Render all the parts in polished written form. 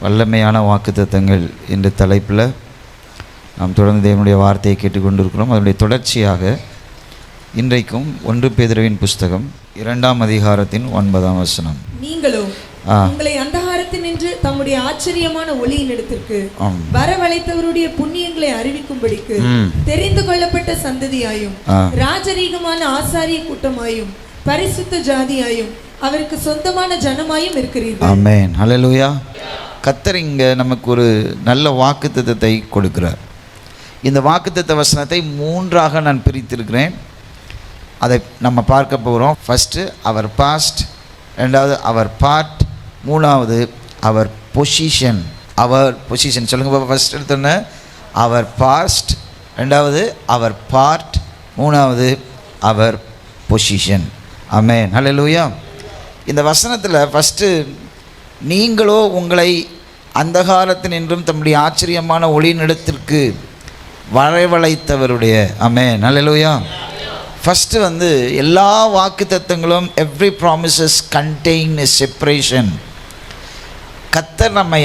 வல்லமையான வாக்குத்தத்தங்கள் என்ற தலைப்பில் நாம் தொடர்ந்து தேவனுடைய வார்த்தையை கேட்டுக்கொண்டிருக்கிறோம். அதனுடைய தொடர்ச்சியாக இன்றைக்கும் 1 பேதுருவின் புஸ்தகம் 2ஆம் அதிகாரத்தின் 9ஆம் வசனம். நீங்களோ உங்களை அந்தகாரத்தினின்று தம்முடைய ஆச்சரியமான ஒளியின் இடத்திற்கு வரவழைத்தவருடைய புண்ணியங்களை அறிவிக்கும்படிக்கு தெரிந்து கொள்ளப்பட்ட சந்ததியாயும் ராஜரீகமான ஆசாரிய கூட்டமாயும் பரிசுத்த ஜாதியாயும் அவருக்கு சொந்தமான ஜனமாயும் இருக்கிறீர்கள். ஆமென், ஹல்லேலூயா. கர்த்தர் இங்க நமக்கு ஒரு நல்ல வாக்குத்தத்தத்தை கொடுக்கிறார். இந்த வாக்குத்தத்த வசனத்தை 3ஆக நான் பிரித்திருக்கிறேன். அதை நம்ம பார்க்க போகிறோம். ஃபஸ்ட்டு அவர் பாஸ்ட், ரெண்டாவது அவர் பார்ட், மூணாவது அவர் பொசிஷன். அவர் பொசிஷன் சொல்லுங்க பாப்பா. ஃபஸ்ட் எடுத்தோன்னே அவர் பாஸ்ட், ரெண்டாவது அவர் பார்ட், மூணாவது அவர் பொசிஷன். ஆமென், ஹல்லேலூயா. இந்த வசனத்தில் ஃபஸ்ட்டு நீங்களோ உங்களை அந்தகாரத்தினின்றும் தம்முடைய ஆச்சரியமான ஒளியினிடத்திற்கு வரவழைத்தவருடைய, ஆமென், ஹல்லேலூயா. ஃபஸ்ட்டு எல்லா வாக்கு தத்தங்களும் எவ்ரி ப்ராமிசஸ் கண்டெயின் எ செப்பரேஷன். கர்த்தர் நம்மை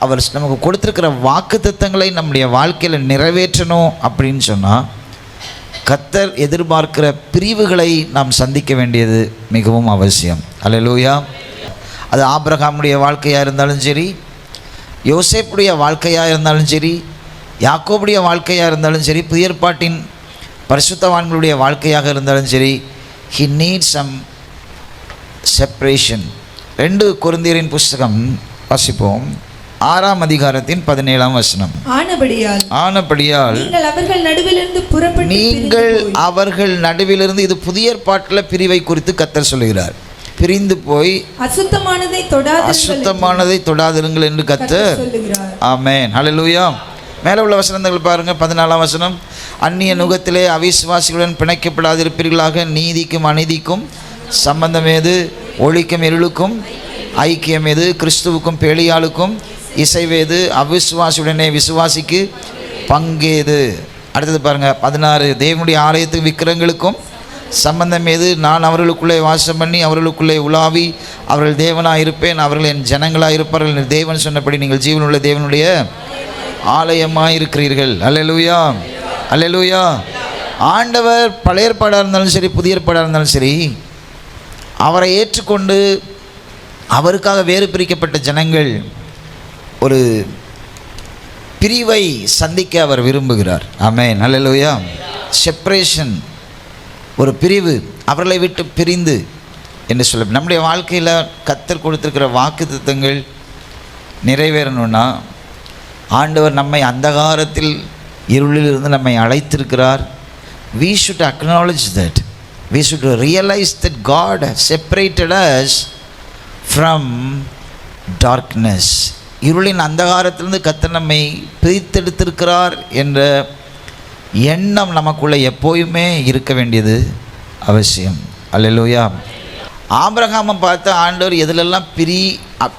அவர் நமக்கு கொடுத்துருக்கிற வாக்கு தத்தங்களை நம்முடைய வாழ்க்கையில் நிறைவேற்றணும் அப்படின்னு சொன்னால் கர்த்தர் எதிர்பார்க்கிற பிரிவுகளை நாம் சந்திக்க வேண்டியது மிகவும் அவசியம். அல்லேலூயா. அது ஆபிரகாமுடைய வாழ்க்கையாக இருந்தாலும் சரி, யோசேப்புடைய வாழ்க்கையாக இருந்தாலும் சரி, யாக்கோபுடைய வாழ்க்கையாக இருந்தாலும் சரி, புதிய ஏற்பாட்டின் பரிசுத்தவான்களுடைய வாழ்க்கையாக இருந்தாலும் சரி, he needs some separation. 2 கொரிந்தியரின் புஸ்தகம் வாசிப்போம், 6ஆம் அதிகாரத்தின் 17ஆம் வசனம். ஆனபடியால் நீங்கள் அவர்கள் நடுவிலிருந்து, இது புதிய ஏற்பாட்டில் பிரிவை குறித்து கர்த்தர் சொல்கிறார். பிரிந்து போய் அசுத்தமானதை தொடாதிருங்கள் என்று கர்த்தர் சொல்கிறார். ஆமென், ஹல்லேலூயா. மேலே உள்ள வசனங்கள் பாருங்க. 14ஆம் வசனம். அந்நிய நுகத்திலே அவிசுவாசிகளுடன் பிணைக்கப்படாதிருப்பீர்களாக. நீதிக்கும் அநீதிக்கும் சம்பந்தம் ஏது? ஒளிக்கும் இருளுக்கும் ஐக்கியம் ஏது? கிறிஸ்துவுக்கும் பேலியாளுக்கும் இசைவேது? அவிசுவாசியுடனே விசுவாசிக்கு பங்கேது? அடுத்தது பாருங்க 16. தேவனுடைய ஆலயத்துக்கு விக்கிரங்களுக்கும் சம்பந்தம் ஏது? நான் அவர்களுக்குள்ளே வாசம் பண்ணி அவர்களுக்குள்ளே உலாவி அவர்கள் தேவனாக இருப்பேன், அவர்கள் என் ஜனங்களாக இருப்பார்கள். தேவன் சொன்னபடி நீங்கள் ஜீவனுள்ள தேவனுடைய ஆலயமாக இருக்கிறீர்கள். அல்லேலூயா, அல்லேலூயா. ஆண்டவர் பழைய ஏற்பாடாக இருந்தாலும் சரி, புதிய ஏற்பாடாக இருந்தாலும் சரி, அவரை ஏற்றுக்கொண்டு அவருக்காக வேறு பிரிக்கப்பட்ட ஜனங்கள் ஒரு பிரிவை சந்திக்க அவர் விரும்புகிறார். ஆமென், அல்லேலூயா. செப்பரேஷன், ஒரு பிரிவு, அவர்களை விட்டு பிரிந்து என்று சொல்ல. நம்முடைய வாழ்க்கையில் கர்த்தர் கொடுத்திருக்கிற வாக்குத்தத்தங்கள் நிறைவேறணும்னா ஆண்டவர் நம்மை அந்தகாரத்தில் இருளிலிருந்து நம்மை அழைத்திருக்கிறார். We should acknowledge that. We should realize that God separated us from darkness. இருளின் அந்தகாரத்திலிருந்து கர்த்தர் நம்மை பிரித்தெடுத்திருக்கிறார் என்ற எண்ணம் நமக்குள்ளே எப்போயுமே இருக்க வேண்டியது அவசியம். அல்லேலூயா. ஆபிரகாமை பார்த்து ஆண்டவர் எதிலெல்லாம்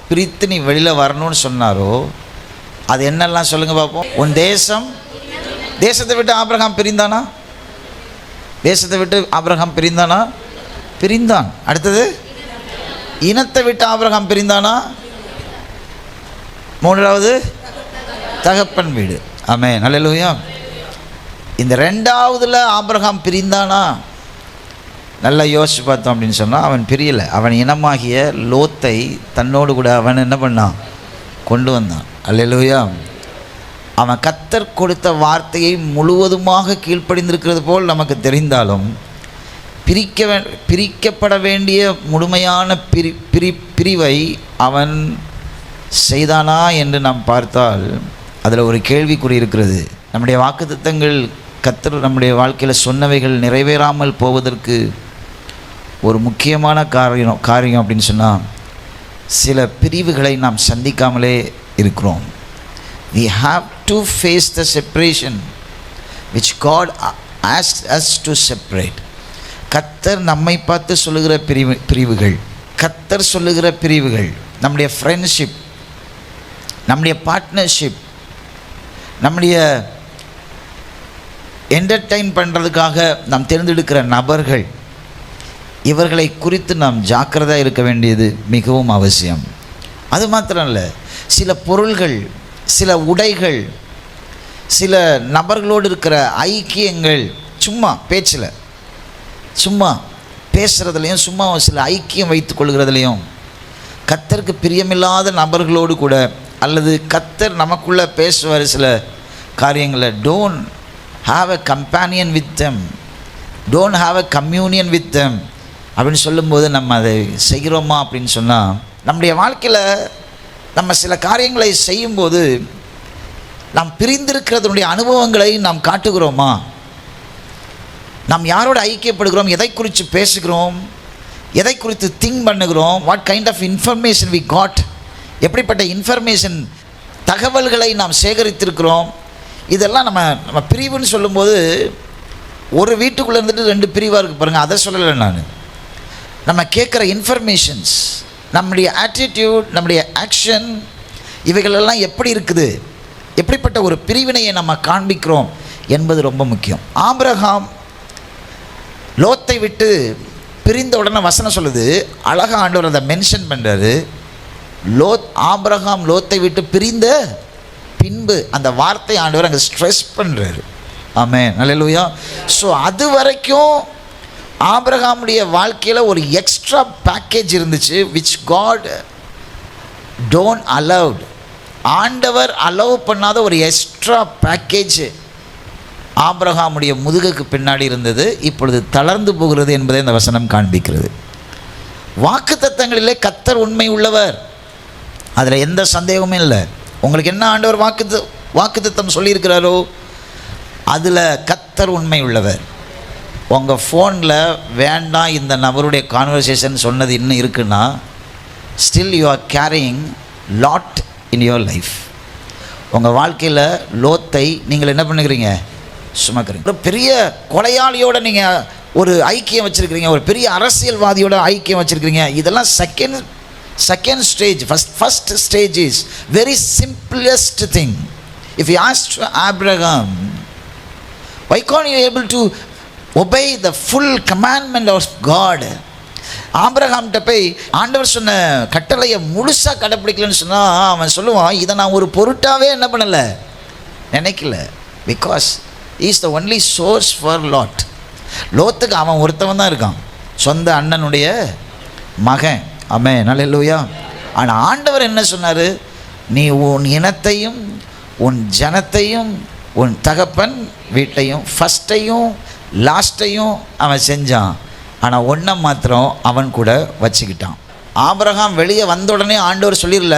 பிரித்து நீ வெளியில் வரணும்னு சொன்னாரோ அது என்னெல்லாம் சொல்லுங்க பார்ப்போம். உன் தேசத்தை விட்டு ஆபிரகாம் பிரிந்தானா? தேசத்தை விட்டு ஆபிரகாம் பிரிந்தானா? பிரிந்தான். அடுத்தது இனத்தை விட்டு ஆபிரகாம் பிரிந்தானா? 3வது தகப்பன் வீடு. ஆமென், ஹல்லேலூயா. இந்த 2வதுல ஆபிரகாம் பிரிந்தானா? நல்லா யோசிச்சு பார்த்தோம் அப்படின்னு சொன்னால் அவன் பிரியலை. அவன் இனமாகிய லோத்தை தன்னோடு கூட அவன் என்ன பண்ணான்? கொண்டு வந்தான். அல்லேலூயா. அவன் கர்த்தர் கொடுத்த வார்த்தையை முழுவதுமாக கீழ்ப்படிந்திருக்கிறது போல் நமக்கு தெரிந்தாலும் பிரிக்கப்பட வேண்டிய முழுமையான பிரிவை அவன் செய்தானா என்று நாம் பார்த்தால் அதில் ஒரு கேள்விக்குறி இருக்கிறது. நம்முடைய வாக்குத்தத்தங்கள் கர்த்தர் நம்முடைய வாழ்க்கையில் சொன்னவைகள் நிறைவேறாமல் போவதற்கு ஒரு முக்கியமான காரியம் அப்படின்னு சொன்னால் சில பிரிவுகளை நாம் சந்திக்காமலே இருக்கிறோம். We have to face the separation which God asked us to separate. கர்த்தர் நம்மை பார்த்து சொல்லுகிற பிரிவுகள், கர்த்தர் சொல்லுகிற பிரிவுகள், நம்முடைய ஃப்ரெண்ட்ஷிப், நம்முடைய பார்ட்னர்ஷிப், நம்முடைய என்டர்டெயின் பண்ணுறதுக்காக நாம் தேர்ந்தெடுக்கிற நபர்கள், இவர்களை குறித்து நாம் ஜாக்கிரதையாக இருக்க வேண்டியது மிகவும் அவசியம். அது மாத்திரம் இல்லை, சில பொருள்கள், சில உடைகள், சில நபர்களோடு இருக்கிற ஐக்கியங்கள், சும்மா பேச்சில், சும்மா பேசுகிறதுலையும், சும்மா சில ஐக்கியம் வைத்து கொள்கிறதுலையும், கர்த்தருக்கு பிரியமில்லாத நபர்களோடு கூட, அல்லது கர்த்தர் நமக்குள்ளே பேசுவார் சில காரியங்களை, don't have a companion with them, don't have a communion with them அப்படின்னு சொல்லும்போது நம்ம அதை செய்கிறோமா அப்படின்னு சொன்னால், நம்முடைய வாழ்க்கையில் நம்ம சில காரியங்களை செய்யும்போது நாம் பிரிந்திருக்கிறதுடைய அனுபவங்களை நாம் காட்டுகிறோமா? நாம் யாரோட ஐக்கியப்படுகிறோம், எதை குறித்து பேசுகிறோம், எதை குறித்து திங்க் பண்ணுகிறோம், what kind of information we got, எப்படிப்பட்ட இன்ஃபர்மேஷன் தகவல்களை நாம் சேகரித்திருக்கிறோம். இதெல்லாம் நம்ம பிரிவுன்னு சொல்லும்போது ஒரு வீட்டுக்குள்ளே இருந்துட்டு 2 பிரிவாக இருக்குது பாருங்கள், அதை சொல்லலை நான். நம்ம கேட்குற இன்ஃபர்மேஷன்ஸ், நம்முடைய ஆட்டிடியூட், நம்முடைய ஆக்ஷன், இவைகளெல்லாம் எப்படி இருக்குது, எப்படிப்பட்ட ஒரு பிரிவினையை நம்ம காண்பிக்கிறோம் என்பது ரொம்ப முக்கியம். ஆபிரகாம் லோத்தை விட்டு பிரிந்த உடனே வசனம் சொல்லுது, அழகாக ஆண்டவர் அதை மென்ஷன் பண்ணுறாரு. ஆபிரகாம் லோத்தை விட்டு பிரிந்த பின்பு, அந்த வார்த்தை ஆண்டவர் அங்கே ஸ்ட்ரெஸ் பண்ணுறாரு. ஆமென், அல்லேலூயா. ஸோ அது வரைக்கும் ஆபிரகாமுடைய வாழ்க்கையில் ஒரு எக்ஸ்ட்ரா பேக்கேஜ் இருந்துச்சு, விச் காட் டோன்ட் அலவுட். ஆண்டவர் அலோவ் பண்ணாத ஒரு எக்ஸ்ட்ரா பேக்கேஜ் ஆபிரகாமுடைய முதுகுக்கு பின்னாடி இருந்தது. இப்பொழுது தளர்ந்து போகிறது என்பதை இந்த வசனம் காண்பிக்கிறது. வாக்குத்தத்தங்களிலே கர்த்தர் உண்மை உள்ளவர், அதில் எந்த சந்தேகமும் இல்லை. உங்களுக்கு என்ன ஆண்டவர் வாக்குத்தத்தம் சொல்லியிருக்கிறாரோ அதில் கர்த்தர் உண்மை உள்ளவர். உங்கள் ஃபோனில் வேண்டாம் இந்த நபருடைய கான்வர்சேஷன் சொன்னது இன்னும் இருக்குன்னா, still you are carrying lot in your life. உங்கள் வாழ்க்கையில் லோத்தை நீங்கள் என்ன பண்ணுகிறீங்க, சுமக்கிறீங்க. ஒரு பெரிய கொலையாளியோடு நீங்கள் ஒரு ஐக்கியம் வச்சுருக்கிறீங்க, ஒரு பெரிய அரசியல்வாதியோட ஐக்கியம் வச்சுருக்கிறீங்க. இதெல்லாம் second stage. First stage is very simplest thing. If you ask Abraham, why can't you able to obey the full commandment of God? ஆபிரகாம்கிட்ட போய் ஆண்டவர் சொன்ன கட்டளையை முழுசாக கடைப்பிடிக்கலன்னு சொன்னால் அவன் சொல்லுவான், இதை நான் ஒரு பொருட்டாகவே என்ன பண்ணலை, நினைக்கல. Because is the only source for Lot. லோத்துக்கு அவன் ஒருத்தவன் தான் இருக்கான், சொந்த அண்ணனுடைய மகன். ஆமென், அல்லேலூயா. ஆனால் ஆண்டவர் என்ன சொன்னார், நீ உன் இனத்தையும் உன் ஜனத்தையும் உன் தகப்பன் வீட்டையும் ஃபஸ்ட்டையும் லாஸ்ட்டையும் அவன் செஞ்சான். ஆனால் ஒன்றை மாத்திரம் அவன் கூட வச்சுக்கிட்டான். ஆபிரகாம் வெளியே வந்த உடனே ஆண்டவர் சொல்லிடல,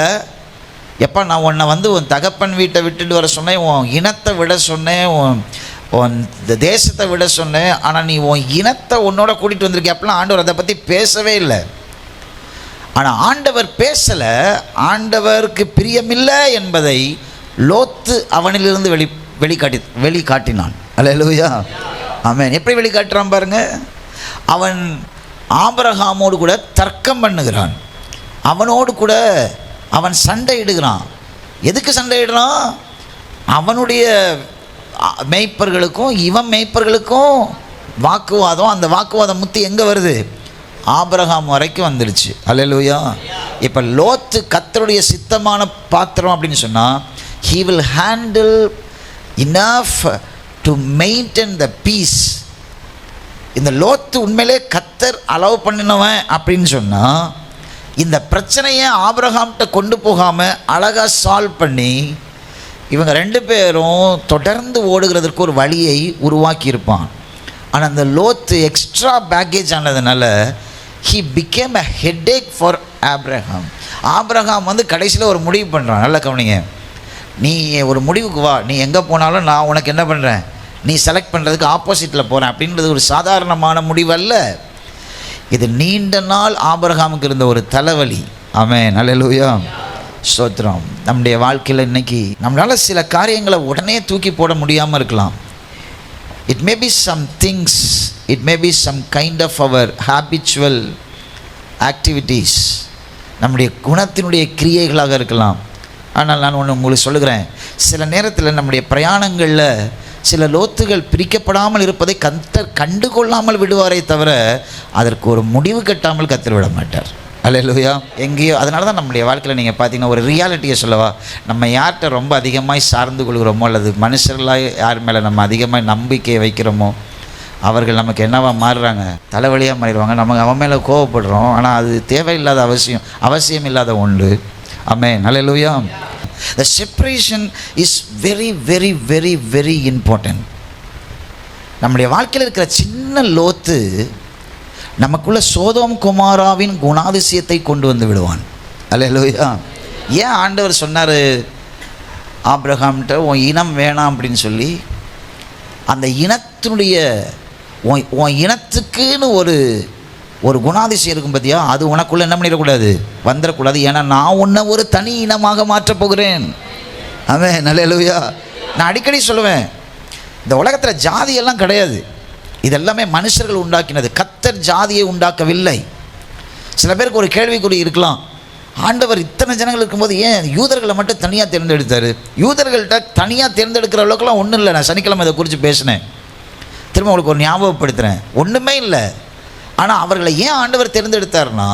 எப்போ நான் உன்னை உன் தகப்பன் வீட்டை விட்டுட்டு வர சொன்னேன், உன் இனத்தை விட சொன்னேன், உன் தேசத்தை விட சொன்னேன், ஆனால் நீ உன் இனத்தை உன்னோட கூட்டிகிட்டு வந்திருக்க. அப்பெல்லாம் ஆண்டவர் அதை பற்றி பேசவே இல்லை. ஆனால் ஆண்டவர் பேசலை, ஆண்டவருக்கு பிரியமில்லை என்பதை லோத்து அவனிலிருந்து வெளிக்காட்டினான். அல்லேலூயா, ஆமென். எப்படி வெளிக்காட்டுறான் பாருங்க. அவன் ஆபிரகாமோடு கூட தர்க்கம் பண்ணுகிறான், அவனோடு கூட அவன் சண்டையிடுகிறான். எதுக்கு சண்டையிடுறான்? அவனுடைய மேய்ப்பர்களுக்கும் இவன் மேய்ப்பர்களுக்கும் வாக்குவாதம். அந்த வாக்குவாதம் முத்தி எங்கே வருது, ஆபிரகாம் வரைக்கும் வந்துடுச்சு. அல்லேலூயா. இப்போ லோத்து கர்த்தருடைய சித்தமான பாத்திரம் அப்படின்னு சொன்னால், he will handle enough to maintain the peace. இந்த லோத்து உண்மையிலே கர்த்தர் அலோவ் பண்ணினவன் அப்படின்னு சொன்னால், இந்த பிரச்சனையை ஆபிரகாம்கிட்ட கொண்டு போகாமல் அழகாக சால்வ் பண்ணி இவங்க 2 பேரும் தொடர்ந்து ஓடுகிறதுக்கு ஒரு வழியை உருவாக்கியிருப்பான். ஆனால் அந்த லோத்து எக்ஸ்ட்ரா பேக்கேஜ் ஆனதுனால he became a headache for Abraham. Abraham கடைசியில் ஒரு முடிவு பண்ணுறான். நல்லா கவனிங்க, நீ ஒரு முடிவுக்கு வா, நீ எங்கே போனாலும் நான் உனக்கு என்ன பண்ணுறேன், நீ செலக்ட் பண்ணுறதுக்கு ஆப்போசிட்டில் போகிறேன் அப்படின்றது ஒரு சாதாரணமான முடிவு அல்ல. இது நீண்ட நாள் ஆபிரகாமுக்கு இருந்த ஒரு தலைவலி. ஆமென், அல்லேலூயா, ஸ்தோத்திரம். நம்முடைய வாழ்க்கையில் இன்றைக்கி நம்மளால் சில காரியங்களை உடனே தூக்கி போட முடியாமல் இருக்கலாம். It may be some things, it may be some kind of our habitual activities, நம்முடைய குணத்தினுடைய கிரியைகளாக இருக்கலாம். ஆனால் நான் ஒன்று உங்களுக்கு சொல்லுகிறேன், சில நேரத்தில் நம்முடைய பிரயாணங்களில் சில லோத்துகள் பிரிக்கப்படாமல் இருப்பதை கர்த்தர் கண்டுகொள்ளாமல் விடுவாரே தவிர அதற்கு ஒரு முடிவு கட்டாமல் கர்த்தர் விட மாட்டார். அல்லேலூயா. எங்கேயோ அதனால தான் நம்முடைய வாழ்க்கையில் நீங்கள் பார்த்தீங்கன்னா ஒரு ரியாலிட்டியை சொல்லவா, நம்ம யார்கிட்ட ரொம்ப அதிகமாக சார்ந்து கொள்கிறோமோ அல்லது மனுஷர்களாக யார் மேலே நம்ம அதிகமாக நம்பிக்கையை வைக்கிறோமோ அவர்கள் நமக்கு என்னவா மாறுறாங்க, தலைவலியாக மாறிடுவாங்க. நமக்கு அவன் மேலே கோவப்படுறோம், ஆனால் அது தேவையில்லாத அவசியம் இல்லாத ஒன்று. ஆமென், அல்லேலூயா. The separation is very very very very important. நம்முடைய வாழ்க்கையில் இருக்கிற சின்ன லோத்து நமக்குள்ள சோதோம் குமாராவின் குணாதிசயத்தை கொண்டு வந்து விடுவான். அல்லேலூயா. ஏன் ஆண்டவர் சொன்னார் ஆபிரகாம்கிட்ட உன் இனம் வேணாம் அப்படின்னு சொல்லி? அந்த இனத்தினுடைய உன் இனத்துக்குன்னு ஒரு குணாதிசயம் இருக்கும் பார்த்தியா, அது உனக்குள்ளே என்ன பண்ணிடக்கூடாது, வந்துடக்கூடாது. ஏன்னா நான் உன்னை ஒரு தனி இனமாக மாற்றப் போகிறேன். ஆமென், அல்லேலூயா. நான் அடிக்கடி சொல்லுவேன், இந்த உலகத்தில் ஜாதியெல்லாம் கிடையாது, இதெல்லாமே மனுஷர்கள் உண்டாக்கினது. கர்த்தர் ஜாதியை உண்டாக்கவில்லை. சில பேருக்கு ஒரு கேள்விக்குறி இருக்கலாம், ஆண்டவர் இத்தனை ஜனங்கள் இருக்கும்போது ஏன் யூதர்களை மட்டும் தனியாக தேர்ந்தெடுத்தார்? யூதர்கள்ட்ட தனியாக தேர்ந்தெடுக்கிற அளவுக்குலாம் ஒன்றும் இல்லை. நான் சனிக்கிழமை இதை குறித்து பேசினேன், திரும்ப உங்களுக்கு ஒரு ஞாபகப்படுத்துகிறேன். ஒன்றுமே இல்லை. ஆனால் அவர்களை ஏன் ஆண்டவர் தேர்ந்தெடுத்தார்னா,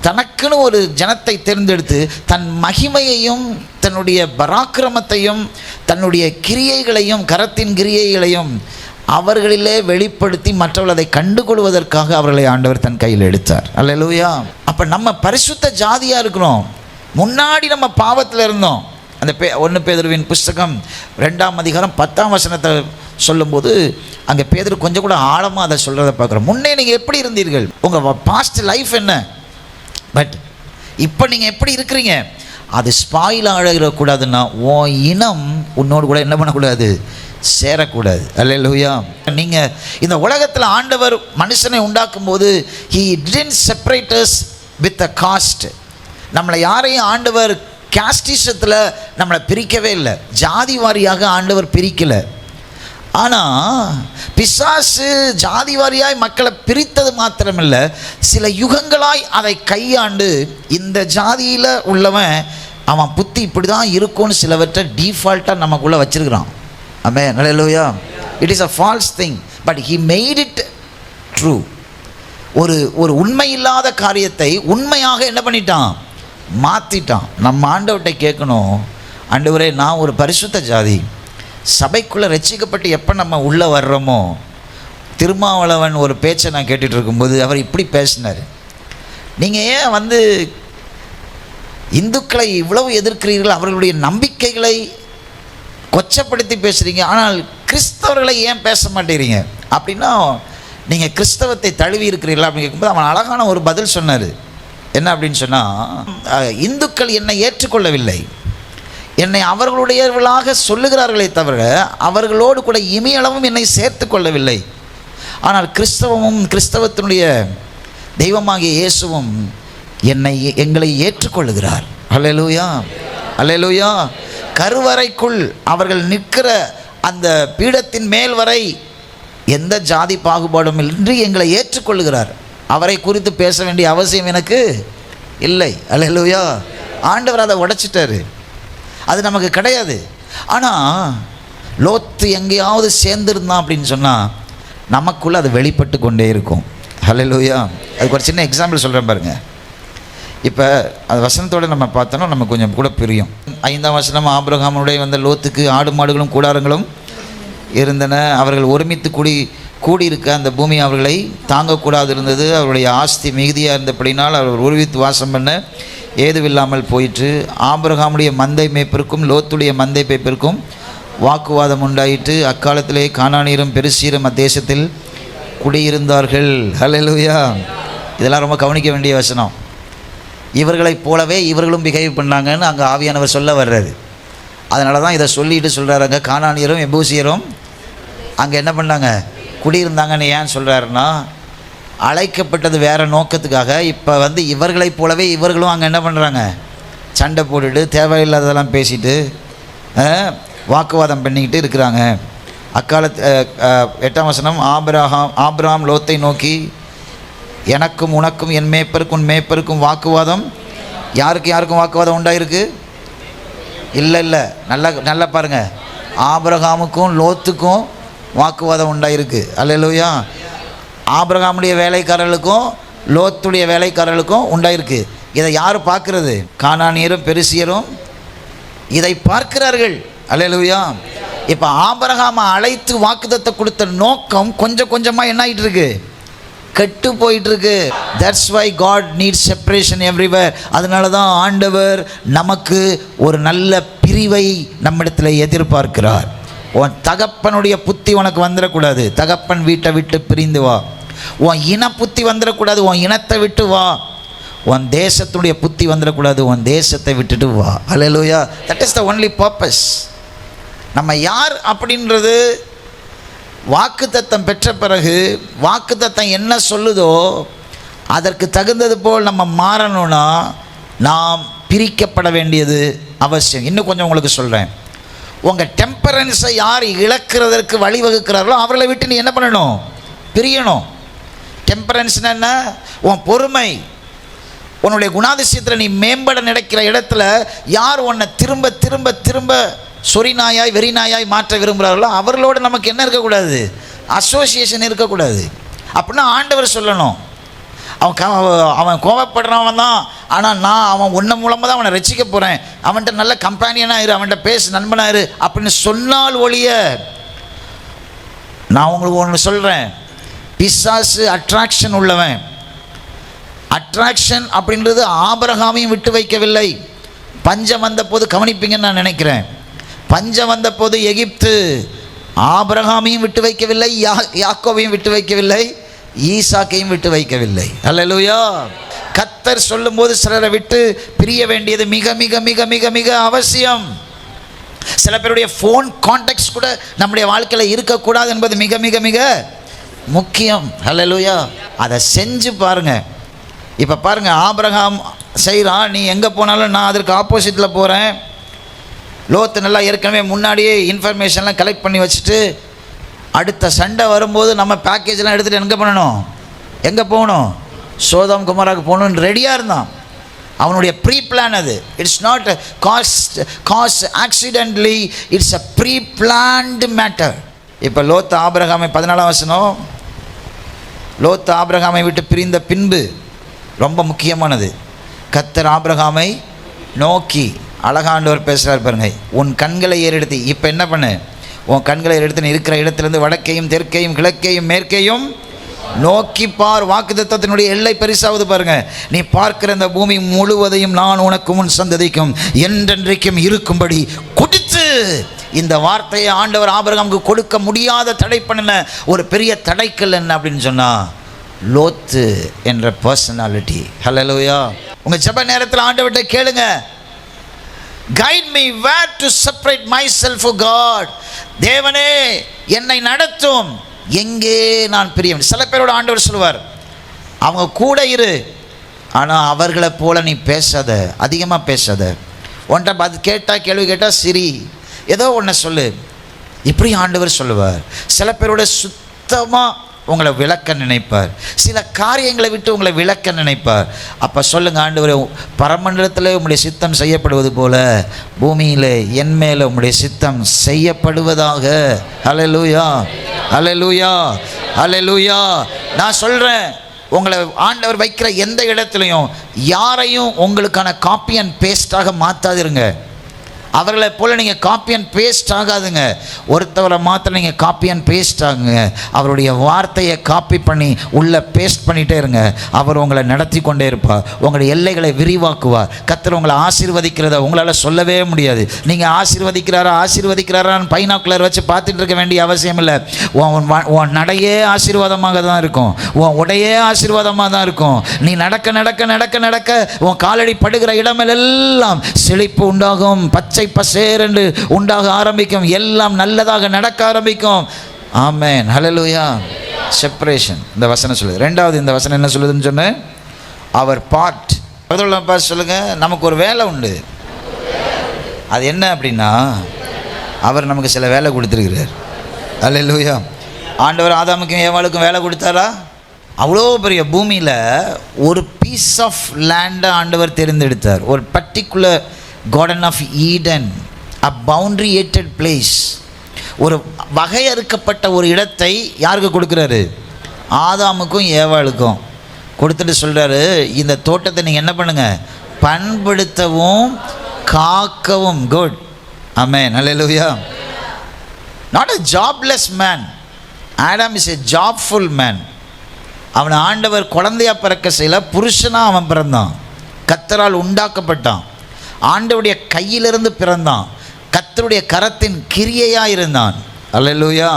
தனக்குன்னு ஒரு ஜனத்தை தேர்ந்தெடுத்து தன் மகிமையையும் தன்னுடைய பராக்கிரமத்தையும் தன்னுடைய கிரியைகளையும் கரத்தின் கிரியைகளையும் அவர்களிலே வெளிப்படுத்தி மற்றவர்கள் அதை கண்டுகொள்வதற்காக அவர்களை ஆண்டவர் தன் கையில் எடுத்தார். அல்லேலூயா. அப்போ நம்ம பரிசுத்த ஜாதியாக இருக்கிறோம். முன்னாடி நம்ம பாவத்தில் இருந்தோம். அந்த 1 பேதுருவின் புஸ்தகம் 2ஆம் அதிகாரம் 10ஆம் வசனத்தை சொல்லும்போது அங்கே பேதுரு கொஞ்சம் கூட ஆழமாக அதை சொல்கிறத பார்க்குறோம். முன்னே நீங்கள் எப்படி இருந்தீர்கள், உங்கள் பாஸ்ட் லைஃப் என்ன, பட் இப்போ நீங்கள் எப்படி இருக்கிறீங்க, அது ஸ்பாயில் ஆகிடக்கூடாதுன்னா உன் இனம் உன்னோடு கூட என்ன பண்ணக்கூடாது, சேரக்கூடாது. அல்லேலூயா. நீங்கள் இந்த உலகத்தில் ஆண்டவர் மனுஷனை உண்டாக்கும் போது he didn't separate us with a caste. நம்மளை யாரையும் ஆண்டவர் கேஸ்டிசத்தில் நம்மளை பிரிக்கவே இல்லை, ஜாதி வாரியாக ஆண்டவர் பிரிக்கலை. ஆனால் பிசாசு ஜாதி வாரியாய் மக்களை பிரித்தது மாத்திரமில்லை, சில யுகங்களாய் அதை கையாண்டு இந்த ஜாதியில் உள்ளவன் அவன் புத்தி இப்படி தான் இருக்கும்னு சிலவற்றை டீஃபால்ட்டாக நமக்குள்ளே வச்சுருக்கிறான். Amen, hallelujah. It is a false thing, but he made it true. ஒரு உண்மை இல்லாத காரியத்தை உண்மையாக என்ன பண்ணிட்டான், மாற்றிட்டான். நம்ம ஆண்டவர்கிட்ட கேட்கணும், ஆண்டவரே நான் ஒரு பரிசுத்த ஜாதி, சபைக்குள்ளே ரட்சிக்கப்பட்டு எப்போ நம்ம உள்ளே வர்றோமோ, திருமாவளவன் ஒரு பேச்சை நான் கேட்டுட்டு இருக்கும்போது அவர் இப்படி பேசினார், நீங்கள் ஏன் இந்துக்களை இவ்வளவு எதிர்க்கிறீர்கள், அவர்களுடைய நம்பிக்கைகளை கொச்சப்படுத்தி பேசுகிறீங்க, ஆனால் கிறிஸ்தவர்களை ஏன் பேச மாட்டேறீங்க அப்படின்னா நீங்கள் கிறிஸ்தவத்தை தழுவி இருக்கிறீர்களா அப்படின்னு கேட்கும்போது அவன் அழகான ஒரு பதில் சொன்னார். என்ன அப்படின்னு சொன்னால், இந்துக்கள் என்னை ஏற்றுக்கொள்ளவில்லை, என்னை அவர்களுடையவர்களாக சொல்லுகிறார்களே தவிர அவர்களோடு கூட இமையளவும் என்னை சேர்த்து கொள்ளவில்லை. ஆனால் கிறிஸ்தவத்தினுடைய தெய்வமாகிய இயேசுவும் எங்களை ஏற்றுக்கொள்ளுகிறார். அல்லேலூயா, அல்லேலூயா. கருவறைக்குள் அவர்கள் நிற்கிற அந்த பீடத்தின் மேல் வரை எந்த ஜாதி பாகுபாடும் இன்றி எங்களை ஏற்றுக்கொள்ளுகிறார். அவரை குறித்து பேச வேண்டிய அவசியம் எனக்கு இல்லை. அல்லேலூயா. ஆண்டவர் அதை உடைச்சிட்டாரு, அது நமக்கு கிடையாது. ஆனால் லோத்து எங்கேயாவது சேர்ந்துருந்தான் அப்படின்னு சொன்னால் நமக்குள்ளே அது வெளிப்பட்டு கொண்டே இருக்கும். அல்லேலூயா. அதுக்கு ஒரு சின்ன எக்ஸாம்பிள் சொல்கிறேன் பாருங்கள். இப்போ அது வசனத்தோடு நம்ம பார்த்தோன்னா நமக்கு கொஞ்சம் கூட புரியும். 5ஆம் வசனம், ஆபிரகாமுடைய வந்த லோத்துக்கு ஆடு மாடுகளும் கூடாரங்களும் இருந்தன, அவர்கள் ஒருமித்து கூடியிருக்க அந்த பூமி அவர்களை தாங்கக்கூடாது இருந்தது, அவருடைய ஆஸ்தி மிகுதியாக இருந்தபடினால் அவர் ஒருமித்து வாசம் பண்ண ஏதுவில்லாமல் போயிற்று. ஆபிரகாமுடைய மந்தை மேய்ப்பிற்கும் லோத்துடைய மந்தை மேய்ப்பிற்கும் வாக்குவாதம் உண்டாயிற்று. அக்காலத்திலே கானானியரும் பெருசீரும் அத்தேசத்தில் குடியிருந்தார்கள். ஹல்லேலூயா. இதெல்லாம் ரொம்ப கவனிக்க வேண்டிய வசனம். இவர்களைப் போலவே இவர்களும் பிஹேவ் பண்ணாங்கன்னு அங்கே ஆவியானவர் சொல்ல வர்றாரு. அதனால தான் இதை சொல்லிட்டு சொல்கிறாருங்க, கானானியரும் எபூசியரும் அங்கே என்ன பண்ணாங்க, குடியிருந்தாங்கன்னு. ஏன் சொல்கிறாருன்னா, அழைக்கப்பட்டது வேறு நோக்கத்துக்காக. இப்போ இவர்களைப் போலவே இவர்களும் அங்கே என்ன பண்ணுறாங்க, சண்டை போட்டுட்டு தேவையில்லாததெல்லாம் பேசிட்டு வாக்குவாதம் பண்ணிக்கிட்டு இருக்கிறாங்க. அக்காலத்து 8ஆம் வசனம், ஆபிரகாம் லோத்தை நோக்கி, எனக்கும் உனக்கும் என் மேய்ப்பருக்கும் உன் மேய்ப்பருக்கும் வாக்குவாதம். யாருக்கும் வாக்குவாதம் உண்டாயிருக்கு? இல்லை, நல்லா பாருங்கள், ஆபிரகாமுக்கும் லோத்துக்கும் வாக்குவாதம் உண்டாயிருக்கு. அல்லேலூயா. ஆபிரகாமுடைய வேலைக்காரர்களுக்கும் லோத்துடைய வேலைக்காரர்களுக்கும் உண்டாயிருக்கு. இதை யார் பார்க்கிறது? கானானியரும் பெரிசியரும் இதை பார்க்கிறார்கள். அல்லேலூயா. இப்போ ஆபிரகாமை அழைத்து வாக்குத்தத்தை கொடுத்த நோக்கம் கொஞ்சம் கொஞ்சமாக என்ன ஆகிட்டு இருக்கு? கெட்டு போயிட்டு இருக்கு. That's why God needs separation everywhere. அதனால தான் ஆண்டவர் நமக்கு ஒரு நல்ல பிரிவை நம்மிடத்தில் எதிர்பார்க்கிறார். உன் தகப்பனுடைய புத்தி உனக்கு வந்துடக்கூடாது. தகப்பன் வீட்டை விட்டு பிரிந்து வா. உன் இன புத்தி வந்துடக்கூடாது. உன் இனத்தை விட்டு வா. உன் தேசத்துடைய புத்தி வந்துடக்கூடாது. உன் தேசத்தை விட்டுட்டு வா. Hallelujah. That is the only purpose. நம்ம யார் அப்படின்றது வாக்குத்தத்தம் பெற்ற பிறகு வாக்குத்தத்தம் என்ன சொல்லுதோ அதற்கு தகுந்தது போல் நம்ம மாறணும்னா நாம் பிரிக்கப்பட வேண்டியது அவசியம். இன்னும் கொஞ்சம் உங்களுக்கு சொல்கிறேன். உங்கள் டெம்பரன்ஸை யார் இழக்கிறதற்கு வழிவகுக்கிறார்களோ அவர்களை விட்டு நீ என்ன பண்ணணும்? பிரியணும். டெம்பரன்ஸ்னா என்ன? உன் பொறுமை, உன்னுடைய குணாதிசயத்தில் நீ மேம்பட நினைக்கிற இடத்துல யார் உன்னை திரும்ப திரும்ப திரும்ப சொறிநாயாய் வெறிநாயாய் மாற்ற விரும்புகிறார்களோ அவர்களோடு நமக்கு என்ன இருக்கக்கூடாது? அசோசியேஷன் இருக்கக்கூடாது. அப்படின்னா ஆண்டவர் சொல்லணும், அவன் கோபப்படுறவன் தான், ஆனால் நான் அவன் உன்ன மூலமாக தான் அவனை ரசிக்க போகிறேன், அவன்கிட்ட நல்ல கம்பேனியனாக இரு, அவன்கிட்ட பேசு, நண்பனாக இரு அப்படின்னு சொன்னால் ஒழிய. நான் உங்களுக்கு ஒன்று சொல்கிறேன், பிசாசு அட்ராக்ஷன் உள்ளவன். அட்ராக்ஷன் அப்படின்றது ஆபிரகாமையும் விட்டு வைக்கவில்லை. பஞ்சம் வந்த போது கவனிப்பீங்கன்னு நான் நினைக்கிறேன். பஞ்சம் வந்த போது எகிப்து ஆபிரகாமையும் விட்டு வைக்கவில்லை, யாக்கோவையும் விட்டு வைக்கவில்லை, ஈசாக்கையும் விட்டு வைக்கவில்லை. அல்லேலூயா. கர்த்தர் சொல்லும்போது சிலரை விட்டு பிரிய வேண்டியது மிக மிக மிக மிக மிக அவசியம். சில பேருடைய ஃபோன் கான்டாக்ட்ஸ் கூட நம்முடைய வாழ்க்கையில் இருக்கக்கூடாது என்பது மிக மிக மிக முக்கியம். அல்லேலூயா. அதை செஞ்சு பாருங்கள். இப்போ பாருங்கள், ஆபிரகாம் செய்கிறான், நீ எங்கே போனாலும் நான் அதற்கு ஆப்போசிட்டில் போகிறேன். லோத்து நல்லா ஏற்கனவே முன்னாடியே இன்ஃபர்மேஷன்லாம் கலெக்ட் பண்ணி வச்சுட்டு அடுத்த சண்டை வரும்போது நம்ம பேக்கேஜெலாம் எடுத்துகிட்டு எங்கே பண்ணணும்? எங்கே போகணும்? சோதம் குமாராவுக்கு போகணுன்னு ரெடியாக இருந்தான். அவனுடைய ப்ரீ பிளான் அது. It's not cause accidentally, it's a pre planned matter. இப்போ லோத்து ஆபிரகாமை 14ஆம் வசனம், லோத்து ஆபிரகாமை விட்டு பிரிந்த பின்பு ரொம்ப முக்கியமானது. கர்த்தர் ஆபிரகாமை நோக்கி, அழகாண்டவர் பேசுகிறார் பாருங்க, உன் கண்களை ஏறெடுத்து, இப்போ என்ன பண்ணு? உன் கண்களை எடுத்து நீ இருக்கிற இடத்துலேருந்து வடக்கையும் தெற்கையும் கிழக்கையும் மேற்கையும் நோக்கி பார். வாக்குத்தத்தத்தினுடைய எல்லை பெருசாவது பாருங்க. நீ பார்க்கிற இந்த பூமி முழுவதையும் நான் உனக்கும் உன் சந்ததிக்கும் என்றென்றைக்கும் இருக்கும்படி கொடுத்து. இந்த வார்த்தையை ஆண்டவர் ஆபிரகாமுக்கு கொடுக்க முடியாத தடை பண்ணின ஒரு பெரிய தடைக்கல் என்ன அப்படின்னு சொன்னா, லோத்து என்ற பர்சனாலிட்டி. ஹல்லேலூயா. உங்க ஜெப நேரத்தில் ஆண்டவர்கிட்ட கேளுங்க, guide me where to separate myself for God. தேவனே என்னை நடத்தும், எங்கே நான் பிரியம். சில பேரோட ஆண்டவர் சொல்லுவார், அவங்க கூட இரு, ஆனால் அவர்களை போல நீ பேசாத, அதிகமாக பேசாத. ஒன்றை பார்த்து கேட்டால் கேள்வி கேட்டால் சிரி, ஏதோ ஒன்று சொல்லு, இப்படி ஆண்டவர் சொல்லுவார். சில பேரோட சுத்தமாக உங்களை விளக்க நினைப்பார், சில காரியங்களை விட்டு உங்களை விளக்க நினைப்பார். அப்போ சொல்லுங்கள், ஆண்டவரே பரமண்டலத்தில் உம்முடைய சித்தம் செய்யப்படுவது போல பூமியில் என் மேலே உம்முடைய சித்தம் செய்யப்படுவதாக. ஹல்லேலூயா, ஹல்லேலூயா, ஹல்லேலூயா. நான் சொல்கிறேன், உங்களை ஆண்டவர் வைக்கிற எந்த இடத்துலையும் யாரையும் உங்களுக்கான காப்பி அண்ட் பேஸ்டாக மாற்றாதிருங்க. அவர்களை போல் நீங்கள் காப்பி அண்ட் பேஸ்ட் ஆகாதுங்க. ஒருத்தவரை மாத்திரம் நீங்கள் காப்பி அண்ட் பேஸ்ட் ஆகுங்க. அவருடைய வார்த்தையை காப்பி பண்ணி உள்ளே பேஸ்ட் பண்ணிகிட்டே இருங்க. அவர் உங்களை நடத்தி கொண்டே இருப்பார், உங்களுடைய எல்லைகளை விரிவாக்குவார். கர்த்தர் உங்களை ஆசீர்வதிக்கிறத உங்களால் சொல்லவே முடியாது. நீங்கள் ஆசீர்வதிக்கிறாரான்னு பைனாக்குலர் வச்சு பார்த்துட்டு இருக்க வேண்டிய அவசியம் இல்லை. உன் நடையே ஆசீர்வாதமாக தான் இருக்கும், உன் உடையே ஆசீர்வாதமாக தான் இருக்கும். நீ நடக்க நடக்க நடக்க நடக்க உன் காலடி படுகிற இடமெல்லாம் செழிப்பு உண்டாகும், பச்சை பசேரென்று உண்டாக ஆரம்பிக்கும், எல்லாம் நல்லதாக நடக்க ஆரம்பிக்கும். ஆமென், ஹல்லேலூயா. செப்பரேஷன் இந்த வசனம் சொல்லுது. ரெண்டாவது இந்த வசனம் என்ன சொல்லுதுன்னு சொன்னேன், அவர் பார்ட். பார்த்து சொல்லுங்க, நமக்கு ஒரு வேலை உண்டு. அது என்ன அப்படின்னா, அவர் நமக்கு சில வேலை கொடுத்துருக்கிறார். ஹல்லேலூயா. ஆண்டவர் ஆதாமுக்கும் ஏவாளுக்கும் வேலை கொடுத்தாரா? அவ்வளோ பெரிய பூமியில் ஒரு பீஸ் ஆஃப் லேண்டை ஆண்டவர் தேர்ந்தெடுத்தார். ஒரு particular garden of Eden, a boundaried place. ஒரு வகையறுக்கப்பட்ட ஒரு இடத்தை யாருக்கு கொடுக்குறாரு? ஆதாமுக்கும் ஏவாளுக்கும். கொடுத்துட்டு சொல்கிறாரு, இந்த தோட்டத்தை நீங்கள் என்ன பண்ணுங்கள், பண்படுத்தவும் காக்கவும். Good, amen, hallelujah. Not a jobless man. Adam is a jobful man. அவனை ஆண்டவர் குழந்தையா பிறக்க செய்யல, புருஷனாக அவன் பிறந்தான். கர்த்தரால் உண்டாக்கப்பட்டான், ஆண்டவருடைய கையிலிருந்து பிறந்தான், கர்த்தருடைய கரத்தின் கிரியையாக இருந்தான். ஹல்லேலூயா.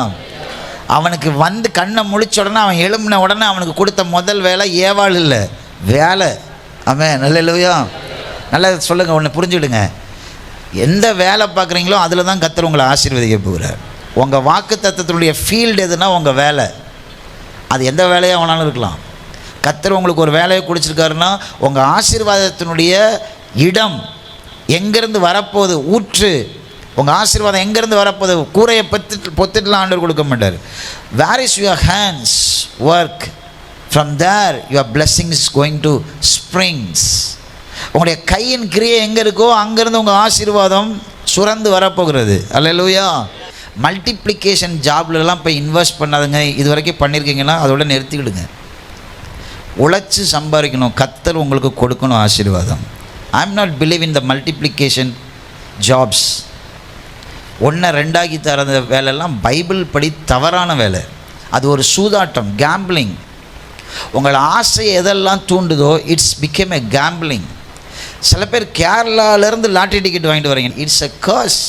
அவனுக்கு வந்து கண்ணை முழிச்ச உடனே, அவன் எழும்பின உடனே அவனுக்கு கொடுத்த முதல் வேலை ஏவாள் இல்லை, வேலை. ஆமென், ஹல்லேலூயா. நல்லா சொல்லுங்கள், ஒன்று புரிஞ்சுடுங்க. எந்த வேலை பார்க்குறீங்களோ அதில் தான் கர்த்தர் உங்களை ஆசீர்வதிக்க போகிறார். உங்கள் வாக்கு தத்தத்தினுடைய ஃபீல்டு எதுனா உங்கள் வேலை. அது எந்த வேலையாக வேணாலும் இருக்கலாம். கர்த்தர் உங்களுக்கு ஒரு வேலையை கொடுத்துருக்காருன்னா, உங்கள் ஆசீர்வாதத்தினுடைய இடம் எங்கேருந்து வரப்போகுது, ஊற்று, உங்கள் ஆசீர்வாதம் எங்கேருந்து வரப்போகுது, கூரையை பொத்துட்டுலாம் ஆண்டவர் கொடுக்க மாட்டார். Where is your hands work, from there your blessing is going to springs. உங்களுடைய கையின் கிரியை எங்கே இருக்கோ அங்கேருந்து உங்கள் ஆசீர்வாதம் சுரந்து வரப்போகிறது. அல்லேலூயா. மல்டிப்ளிகேஷன் ஜாப்லலாம் போய் இன்வெஸ்ட் பண்ணாதுங்க. இது வரைக்கும் பண்ணியிருக்கீங்கன்னா அதோட நிறுத்திக்கிடுங்க. உழைச்சி சம்பாதிக்கணும், கர்த்தர் உங்களுக்கு கொடுக்கணும் ஆசீர்வாதம். I am not believe in the multiplication jobs. ஒன்றை ரெண்டாக்கி தர வேலையெல்லாம் பைபிள் படி தவறான வேலை. அது ஒரு சூதாட்டம், கேம்பிளிங். உங்களை ஆசை எதெல்லாம் தூண்டுதோ இட்ஸ் பிகேம் எ கேம்பிளிங். சில பேர் கேரளாவிலேருந்து லாட்ரி டிக்கெட் வாங்கிட்டு வரீங்க, இட்ஸ் எ கர்ஸ்.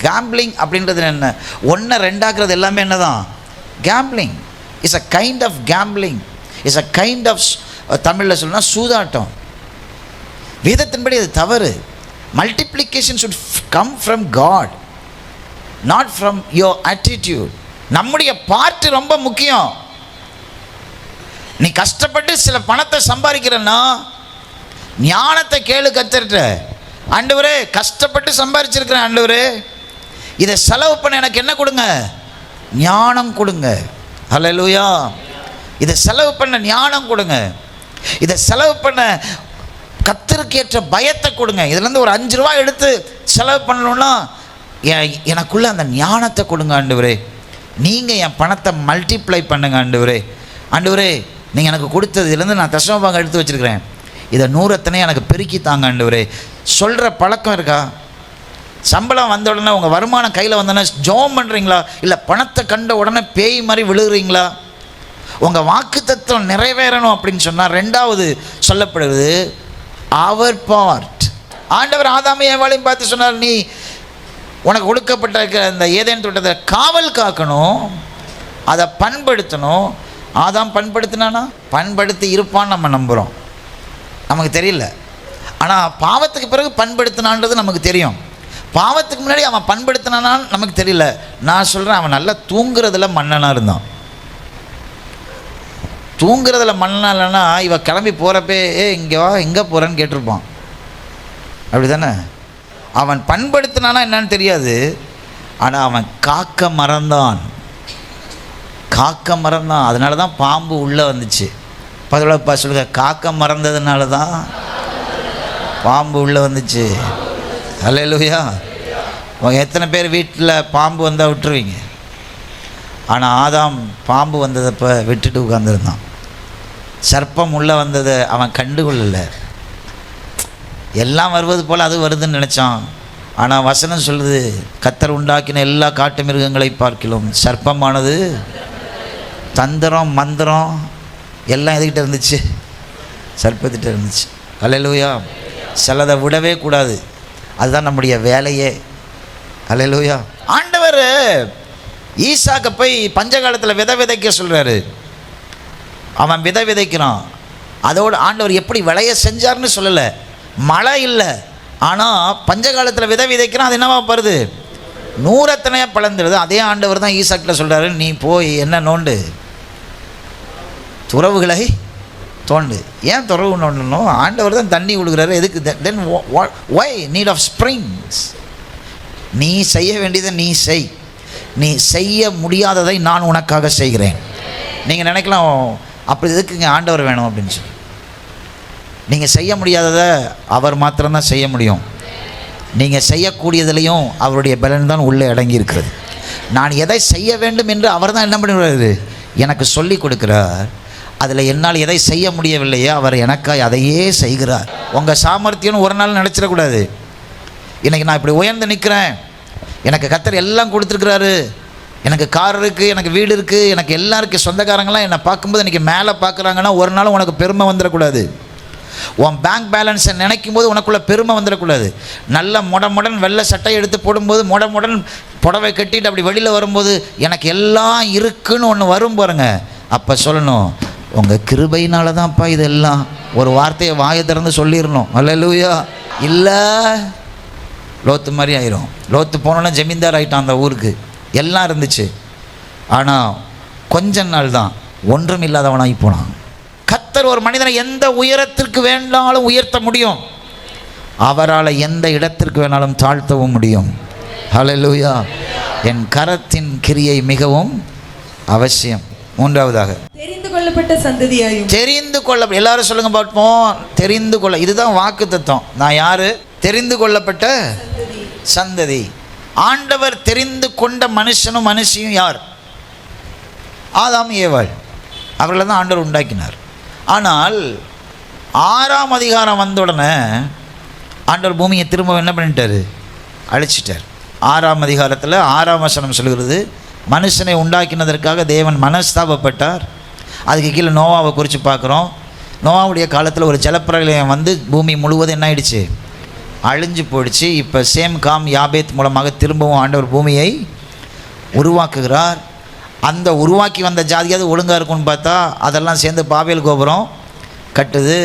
கேம்பிளிங் அப்படின்றது என்ன? ஒன்றை ரெண்டாக்குறது எல்லாமே என்ன தான்? Gambling. It's a kind of gambling. It's a kind of, தமிழில் சொல்லணும்னா சூதாட்டம். வேதத்தின்படி அது தவறு. Multiplication should come from God, not from your attitude. நம்முடைய பார்ட் ரொம்ப முக்கியம். நீ கஷ்டப்பட்டு சில பணத்தை சம்பாதிக்கிறன்னா ஞானத்தை கேளு கர்த்தர்ட்ட. ஆண்டவரே, கஷ்டப்பட்டு சம்பாதிச்சிருக்கிறேன் ஆண்டவரே, இதை செலவு பண்ண எனக்கு என்ன கொடுங்க? ஞானம் கொடுங்க. ஹல்லேலூயா. இதை செலவு பண்ண ஞானம் கொடுங்க. இதை செலவு பண்ண கர்த்தருக்கு ஏற்ற பயத்தை கொடுங்க. இதுலேருந்து ஒரு 5 ரூபா எடுத்து செலவு பண்ணணும்னா எனக்குள்ள அந்த ஞானத்தை கொடுங்க ஆண்டவரே. நீங்கள் என் பணத்தை மல்டிப்ளை பண்ணுங்க ஆண்டவரே. ஆண்டவரே, நீங்கள் எனக்கு கொடுத்தது இதுலேருந்து நான் தசமபாகம் எடுத்து வச்சுருக்கிறேன், இதை 100 எனக்கு பெருக்கி தாங்க ஆண்டவரே. சொல்கிற பழக்கம் இருக்கா? சம்பளம் வந்த உடனே, உங்கள் வருமானம் கையில் வந்தோடனே ஜோம் பண்ணுறீங்களா? இல்லை பணத்தை கண்ட உடனே பேய் மாதிரி விழுகிறீங்களா? உங்கள் வாக்கு தத்துவம் நிறைவேறணும் அப்படின்னு சொன்னால் ரெண்டாவது சொல்லப்படுவது அவர் பார்ட். ஆண்டவர் ஆதாமையும் ஏவாளையும் பார்த்து சொன்னார், நீ உனக்கு கொடுக்கப்பட்டிருக்கிற இந்த ஏதேன் தோட்டத்தை காவல் காக்கணும், அதை பண்படுத்தணும். ஆதாம் பண்படுத்தினானா? பண்படுத்தி இருப்பான்னு நம்ம நம்புகிறோம், நமக்கு தெரியல. ஆனால் பாவத்துக்கு பிறகு பண்படுத்தினான்றது நமக்கு தெரியும். பாவத்துக்கு முன்னாடி அவன் பண்படுத்தினானான்னு நமக்கு தெரியல. நான் சொல்கிறேன், அவன் நல்லா தூங்குறதுல மன்னனாக இருந்தான். தூங்குறதுல மன்னனா இல்லைன்னா இவ கிளம்பி போகிறப்பே இங்கே வா, எங்கே போகிறேன்னு கேட்டிருப்பான். அப்படி தானே? அவன் பண்படுத்தினானா என்னன்னு தெரியாது, ஆனால் அவன் காக்க மறந்தான். காக்க மறந்தான். அதனால தான் பாம்பு உள்ளே வந்துச்சு. பதிலப்பா சொல்லுங்க, காக்க மறந்ததுனால தான் பாம்பு உள்ளே வந்துச்சு. அல்லேலூயா. எத்தனை பேர் வீட்டில் பாம்பு வந்தால் விட்டுருவீங்க? ஆனால் ஆதாம் பாம்பு வந்ததப்போ விட்டுட்டு உட்காந்துருந்தான். சர்ப்பம் உள்ளே வந்ததை அவன் கண்டுகொள்ளலை. எல்லாம் வருவது போல் அது வருதுன்னு நினச்சான். ஆனால் வசனம் சொல்லுது, கர்த்தர் உண்டாக்கின எல்லா காட்டு மிருகங்களை பார்க்கிலும் சர்ப்பமானது தந்திரம் மந்திரம் எல்லாம் எதுக்கிட்ட இருந்துச்சு? சர்ப்பத்திட்ட இருந்துச்சு. அல்லேலூயா. சிலதை விடவே கூடாது, அதுதான் நம்முடைய வேலையே. அல்லேலூயா. ஆண்டவர் ஈசாக்க போய் பஞ்சகாலத்தில் விதை விதைக்க சொல்கிறாரு. அவன் விதை விதைக்கிறான். அதோடு ஆண்டவர் எப்படி விளைய செஞ்சார்னு சொல்லலை. மழை இல்லை, ஆனால் பஞ்சகாலத்தில் விதை விதைக்கிறான். அது என்னவா வருது? 100 பழந்துடுது. அதே ஆண்டவர் தான் ஈசாக்கில் சொல்கிறாரு, நீ போய் என்ன நோண்டு, துறவுகளை தோண்டு. ஏன் துறவு நோண்டணும்? ஆண்டவர் தான் தண்ணி கொடுக்குறாரு. எதுக்கு? தென் ஒய் நீட் ஆஃப் ஸ்ப்ரிங்ஸ். நீ செய்ய வேண்டியதை நீ செய். நீ செய்ய முடியாததை நான் உனக்காக செய்கிறேன். நீங்கள் நினைக்கலாம், அப்படி எதுக்குங்க ஆண்டவர் வேணும் அப்படின்னு சொல்லி. நீங்கள் செய்ய முடியாததை அவர் மாத்திரம்தான் செய்ய முடியும். நீங்கள் செய்யக்கூடியதுலேயும் அவருடைய பலன் தான் உள்ளே அடங்கி இருக்கிறது. நான் எதை செய்ய வேண்டும் என்று அவர் தான் என்ன பண்ணுறாரு? எனக்கு சொல்லி கொடுக்குறார். அதில் என்னால் எதை செய்ய முடியவில்லையோ அவர் எனக்காய் அதையே செய்கிறார். உங்கள் சாமர்த்தியம்னு ஒரு நாள் நினச்சிடக்கூடாது. இன்றைக்கி நான் இப்படி உயர்ந்து நிற்கிறேன், எனக்கு கர்த்தர் எல்லாம் கொடுத்துருக்குறாரு, எனக்கு கார் இருக்குது, எனக்கு வீடு இருக்குது, எனக்கு எல்லாம் இருக்குது, சொந்தக்காரங்களாம் என்னை பார்க்கும்போது இன்றைக்கி மேலே பார்க்குறாங்கன்னா ஒரு நாளும் உனக்கு பெருமை வந்துடக்கூடாது. உன் பேங்க் பேலன்ஸை நினைக்கும் போது உனக்குள்ளே பெருமை வந்துடக்கூடாது. நல்ல முடன் வெள்ளை சட்டையை எடுத்து போடும்போது முடன் புடவை கட்டிட்டு அப்படி வெளியில் வரும்போது எனக்கு எல்லாம் இருக்குன்னு ஒன்று வரும் பாருங்க, அப்போ சொல்லணும், உங்கள் கிருபையினால தான்ப்பா இதெல்லாம். ஒரு வார்த்தையை வாயை திறந்து சொல்லிடணும். அல்லேலூயா. இல்லை லோத்து மாதிரி ஆயிரும். லோத்து போனோன்னா ஜமீன்தார் ஆகிட்டான் அந்த ஊருக்கு. எல்லாம் இருந்துச்சு, ஆனால் கொஞ்ச நாள் தான் ஒன்றும் இல்லாதவனாகி போனான். கர்த்தர் ஒரு மனிதனை எந்த உயரத்திற்கு வேணாலும் உயர்த்த முடியும், அவரால் எந்த இடத்திற்கு வேணாலும் தாழ்த்தவும் முடியும். ஹல்லேலூயா. என் கரத்தின் கிரியை மிகவும் அவசியம். மூன்றாவதாக தெரிந்து கொள்ளப்பட்ட சந்ததியாயும். தெரிந்து கொள்ள, எல்லாரும் சொல்லுங்க பார்ப்போம். தெரிந்து கொள்ள, இதுதான் வாக்கு தத்துவம். நான் யாரு? தெரிந்து கொள்ளப்பட்ட சந்ததி. ஆண்டவர் தெரிந்து கொண்ட மனுஷனும் மனுஷியும் யார்? ஆதாம் ஏவாள். அவர்களை தான் ஆண்டவர் உண்டாக்கினார். ஆனால் 6ஆம் அதிகாரம் வந்த உடனே ஆண்டவர் பூமியை திரும்ப என்ன பண்ணிட்டார்? அழிச்சிட்டார். 6ஆம் அதிகாரத்தில் 6ஆம் வசனம் சொல்கிறது, மனுஷனை உண்டாக்கினதற்காக தேவன் மனஸ்தாபப்பட்டார். அதுக்கு கீழே நோவாவை குறித்து பார்க்குறோம். நோவாவுடைய காலத்தில் ஒரு ஜலப்பிரளயம் வந்து பூமி முழுவதும் என்ன ஆயிடுச்சு? அழிஞ்சு போயிடுச்சு. இப்போ சேம் காம் யாபேத் மூலமாக திரும்பவும் ஆண்டவர் பூமியை உருவாக்குகிறார். அந்த உருவாக்கி வந்த ஜாதியாவது ஒழுங்காக இருக்கும்னு பார்த்தா அதெல்லாம் சேர்ந்து பாபேல் கோபுரம் கட்டுது,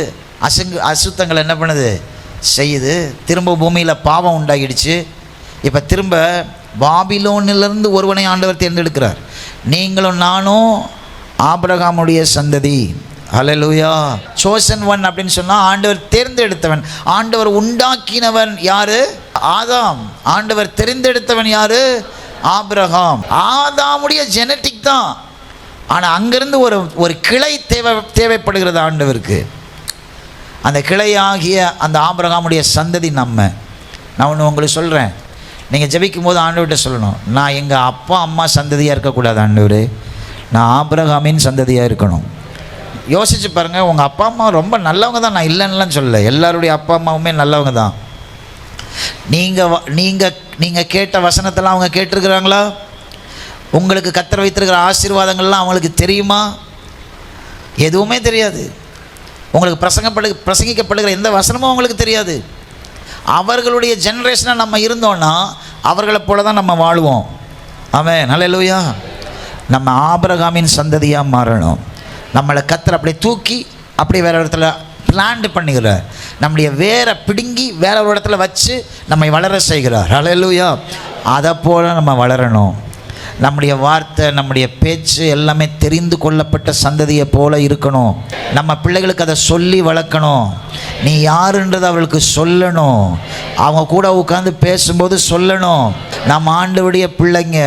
அசுத்தங்கள் என்ன பண்ணுது? செய்யுது. திரும்ப பூமியில் பாவம் உண்டாகிடுச்சு. இப்போ திரும்ப பாபிலோனிலிருந்து ஒருவனை ஆண்டவர் தேர்ந்தெடுக்கிறார். நீங்களும் நானும் ஆபிரகாமுடைய சந்ததி. ஹல்லேலூயா. சோசன் ஒன் அப்படின்னு சொன்னால் ஆண்டவர் தேர்ந்தெடுத்தவன். ஆண்டவர் உண்டாக்கினவன் யாரு? ஆதாம். ஆண்டவர் தெரிந்தெடுத்தவன் யாரு? ஆபிரகாம். ஆதாமுடைய ஜெனட்டிக் தான். ஆனால் அங்கிருந்து ஒரு கிளை தேவைப்படுகிறது ஆண்டவருக்கு. அந்த கிளையாகிய அந்த ஆபிரகாமுடைய சந்ததி நான் ஒன்று உங்களுக்கு சொல்கிறேன். நீங்கள் ஜெபிக்கும் போது ஆண்டவர்கிட்ட சொல்லணும், நான் எங்கள் அப்பா அம்மா சந்ததியாக இருக்கக்கூடாது ஆண்டவரே, நான் ஆபிரகாமின் சந்ததியாக இருக்கணும். யோசிச்சு பாருங்கள், உங்கள் அப்பா அம்மா ரொம்ப நல்லவங்க தான், நான் இல்லைன்னுலாம் சொல்லலை. எல்லாருடைய அப்பா அம்மாவுமே நல்லவங்க தான். நீங்கள் கேட்ட வசனத்தெல்லாம் அவங்க கேட்டிருக்கிறாங்களா? உங்களுக்கு கர்த்தர் வைத்திருக்கிற ஆசீர்வாதங்கள்லாம் அவங்களுக்கு தெரியுமா? எதுவுமே தெரியாது. உங்களுக்கு பிரசங்கிக்கப்படுகிற எந்த வசனமும் அவங்களுக்கு தெரியாது. அவர்களுடைய ஜெனரேஷனாக நம்ம இருந்தோன்னா அவர்களை போல தான் நம்ம வாழ்வோம். ஆமென். ஹல்லேலூயா. நம்ம ஆபிரகாமின் சந்ததியாக மாறணும். நம்மளை கர்த்தர் அப்படியே தூக்கி அப்படியே வேறு இடத்துல பிளான்டு பண்ணுகிறார். நம்முடைய வேரை பிடுங்கி வேற ஒரு இடத்துல வச்சு நம்மை வளர செய்கிறார். ஹல்லேலூயா. அதை போல் நம்ம வளரணும். நம்முடைய வார்த்தை, நம்முடைய பேச்சு எல்லாமே தெரிந்து கொள்ளப்பட்ட சந்ததியை போல இருக்கணும். நம்ம பிள்ளைகளுக்கு அதை சொல்லி வளர்க்கணும். நீ யாருன்றதை அவளுக்கு சொல்லணும். அவங்க கூட உட்காந்து பேசும்போது சொல்லணும், நம்ம ஆண்டவருடைய பிள்ளைங்க,